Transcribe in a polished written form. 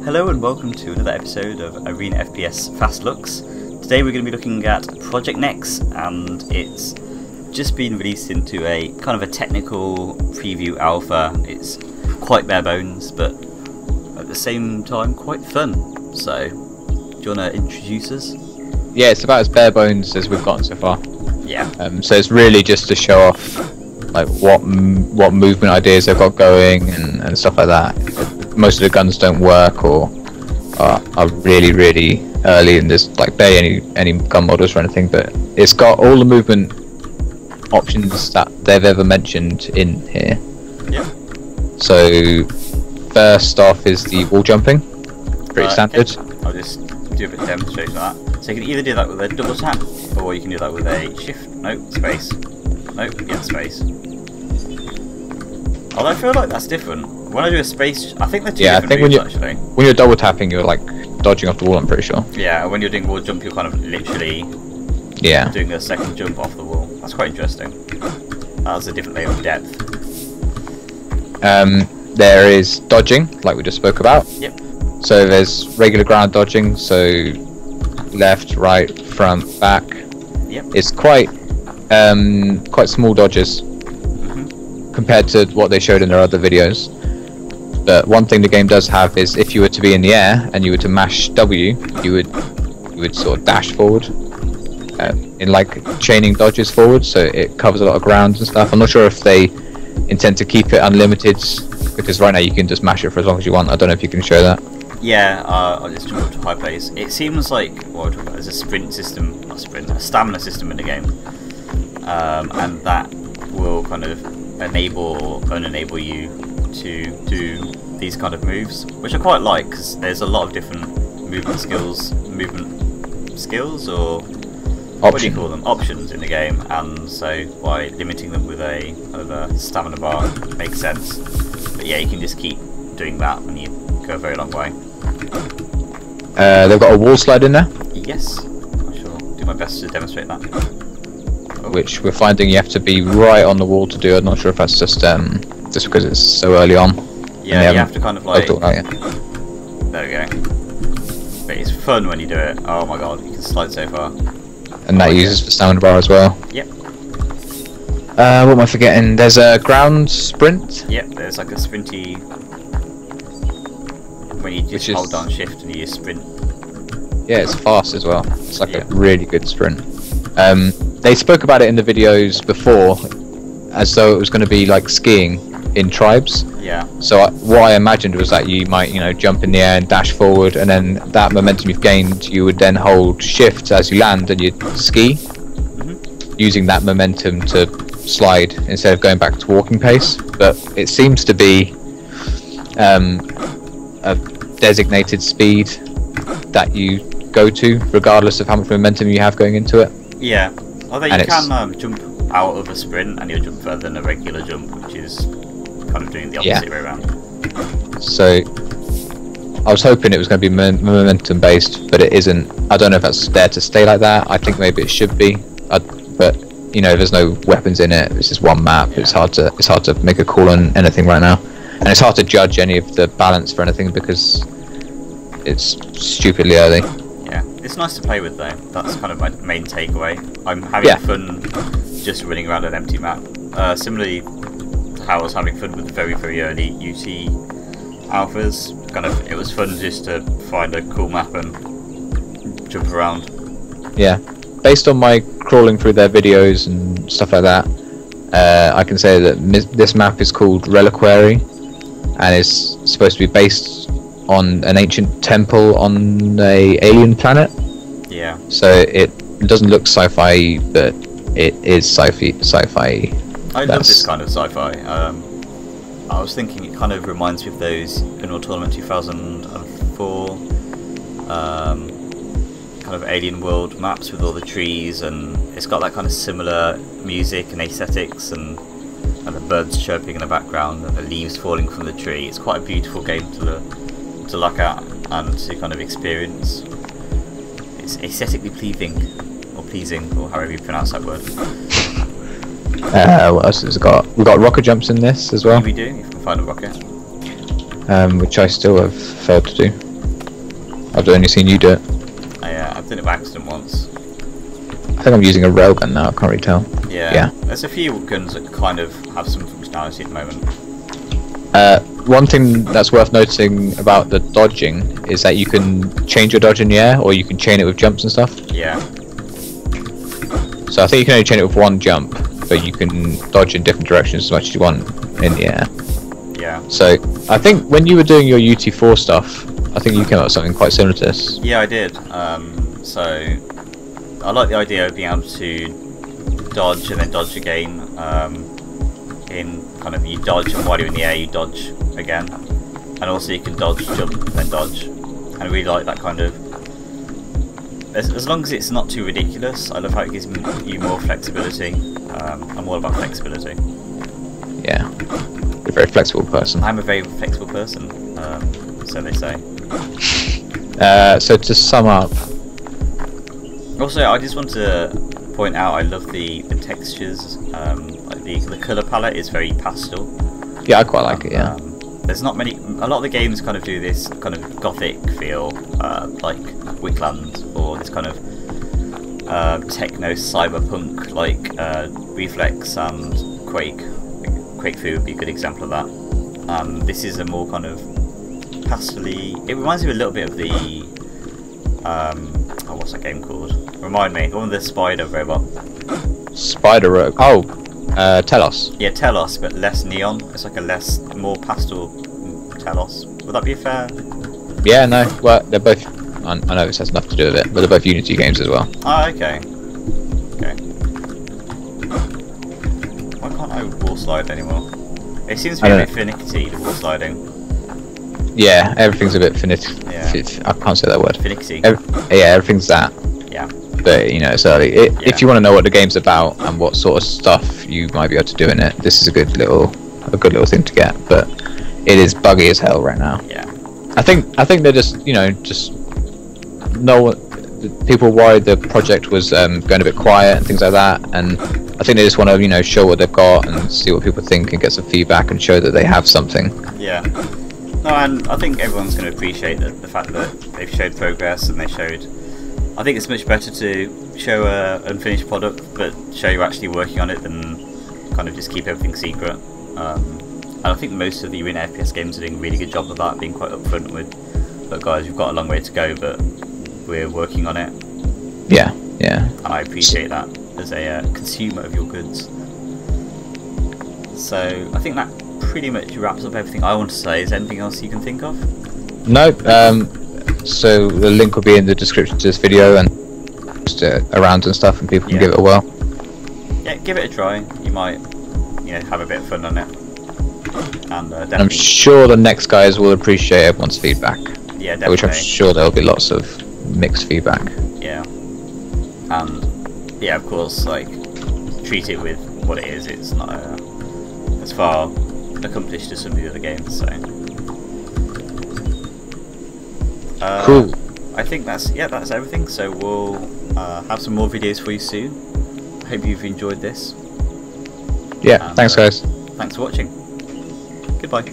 Hello and welcome to another episode of Arena FPS Fast Looks. Today we're going to be looking at Project Nex, and it's just been released into a kind of a technical preview alpha. It's quite bare bones, but at the same time quite fun. So, do you want to introduce us? Yeah, it's about as bare bones as we've gotten so far. Yeah. So it's really just to show off like what movement ideas they've got going and stuff like that. Most of the guns don't work or are really early, and there's like barely any gun models or anything, but it's got all the movement options that they've ever mentioned in here. Yeah. So first off is the wall jumping, pretty standard. Okay. I'll just do a bit of demonstration of that. So you can either do that with a double tap, or you can do that with a shift, space, again space. Although I feel like that's different. When I do a space, I think they're two different moves, actually. When you're double tapping, you're like dodging off the wall, I'm pretty sure. Yeah, when you're doing wall jump, you're kind of literally doing a second jump off the wall. That's quite interesting. That's a different layer of depth. There is dodging, like we just spoke about. Yep. So there's regular ground dodging, so left, right, front, back. Yep. It's quite small dodges compared to what they showed in their other videos. But one thing the game does have is if you were to be in the air and you were to mash W, you would sort of dash forward in like chaining dodges forward, so it covers a lot of ground and stuff. I'm not sure if they intend to keep it unlimited, because right now you can just mash it for as long as you want. I don't know if you can show that. Yeah, I'll just jump up to high place. It seems like what we're talking about is a sprint system, a stamina system in the game, and that will kind of enable or unenable you to do these kind of moves, which I quite like, because there's a lot of different movement skills or what do you call them? Options in the game, and so by limiting them with a kind of a stamina bar makes sense. But yeah, you can just keep doing that when you go a very long way. They've got a wall slide in there. Yes, I shall do my best to demonstrate that. Which we're finding you have to be right on the wall to do. I'm not sure if that's just because it's so early on. Yeah, you have to kind of like. There we go. But it's fun when you do it. Oh my god, you can slide so far. And that uses the stamina bar as well. Yep. What am I forgetting? There's a ground sprint. Yep, there's like a sprinty. When you just hold down shift and you just sprint. Yeah, it's fast as well. It's like a really good sprint. They spoke about it in the videos before, as though it was going to be like skiing in tribes. Yeah. So what I imagined was that you might, jump in the air and dash forward, and then that momentum you've gained, you would then hold shift as you land, and you'd ski, using that momentum to slide instead of going back to walking pace. But it seems to be a designated speed that you go to, regardless of how much momentum you have going into it. Yeah. Although you can jump out of a sprint and you'll jump further than a regular jump, which is kind of doing the opposite way around. So I was hoping it was going to be momentum based, but it isn't. I don't know if that's there to stay like that. I think maybe it should be, but there's no weapons in it. It's just one map. Yeah. It's hard to make a call on anything right now, and it's hard to judge any of the balance for anything because it's stupidly early. Yeah, it's nice to play with though. That's kind of my main takeaway. I'm having fun just running around an empty map. Similarly to how I was having fun with the very early UT alphas. It was fun just to find a cool map and jump around. Yeah, based on my crawling through their videos and stuff like that, I can say that this map is called Reliquary, and is supposed to be based on an ancient temple on a alien planet. Yeah. So it doesn't look sci-fi, but it is sci-fi. I love this kind of sci-fi. I was thinking it kind of reminds me of those Unreal Tournament 2004 kind of alien world maps with all the trees, and it's got that kind of similar music and aesthetics, and the birds chirping in the background and the leaves falling from the tree. It's quite a beautiful game to look at and to kind of experience. It's aesthetically pleasing, or however you pronounce that word. What else has it got? We've got rocket jumps in this as well. We do, if we can find a rocket. Which I still have failed to do. I've only seen you do it. I've done it by accident once. I think I'm using a railgun now, I can't really tell. Yeah. There's a few guns that kind of have some functionality at the moment. One thing that's worth noting about the dodging is that you can change your dodge in the air, or you can chain it with jumps and stuff. Yeah. So I think you can only chain it with one jump, but you can dodge in different directions as much as you want in the air. Yeah. So I think when you were doing your UT4 stuff, I think you came up with something quite similar to this. Yeah, I did. So I like the idea of being able to dodge and then dodge again. In kind of, you dodge, and while you're in the air you dodge again, and also you can dodge, jump, then dodge. And I really like that kind of, as long as it's not too ridiculous. I love how it gives you more flexibility. I'm all about flexibility. Yeah, you're a very flexible person. I'm a very flexible person, so they say. So to sum up, also I just want to point out, I love the textures. Like the colour palette is very pastel. yeah, I quite like it. Yeah. There's not many. A lot of the games kind of do this kind of gothic feel, like Wickland, or this kind of techno cyberpunk, like Reflex and Quake. Quake 2 would be a good example of that. This is a more kind of pastel-y. It reminds me a little bit of the what's that game called? Remind me. The one with the spider robot. Spider Rogue. Oh, Telos. Yeah, Telos, but less neon. It's like more pastel Telos. Would that be fair? Yeah, no. Well, they're both. I know this has nothing to do with it, but they're both Unity games as well. Oh, okay. Okay. Why can't I wall slide anymore? It seems to be a bit finicky, the wall sliding. Yeah, everything's a bit finicky. Yeah. I can't say that word. Finicky. Yeah, everything's that. Yeah. But you know, it's early. If you want to know what the game's about and what sort of stuff you might be able to do in it, this is a good little thing to get. But it is buggy as hell right now. Yeah. I think they're just people worried the project was going a bit quiet and things like that, and I think they just want to show what they've got and see what people think and get some feedback and show that they have something. Yeah. No, and I think everyone's going to appreciate the fact that they've showed progress, and they showed. I think it's much better to show an unfinished product, but show you're actually working on it, than kind of just keep everything secret. And I think most of the arena FPS games are doing a really good job of that, being quite upfront with, look guys, we've got a long way to go, but we're working on it. Yeah, yeah. And I appreciate that as a consumer of your goods. So I think that pretty much wraps up everything I want to say. Is there anything else you can think of? No. So the link will be in the description to this video and just around and stuff, and people can give it a whirl. Yeah, give it a try. You might, have a bit of fun on it. And definitely, I'm sure the next guys will appreciate everyone's feedback. Yeah, definitely. Which I'm sure there'll be lots of mixed feedback. Yeah. And yeah, of course, like, treat it with what it is. It's not as far accomplished as some of the other games. So. Cool. I think that's everything. So we'll have some more videos for you soon. I hope you've enjoyed this. Yeah. And, thanks, guys. Thanks for watching. Goodbye.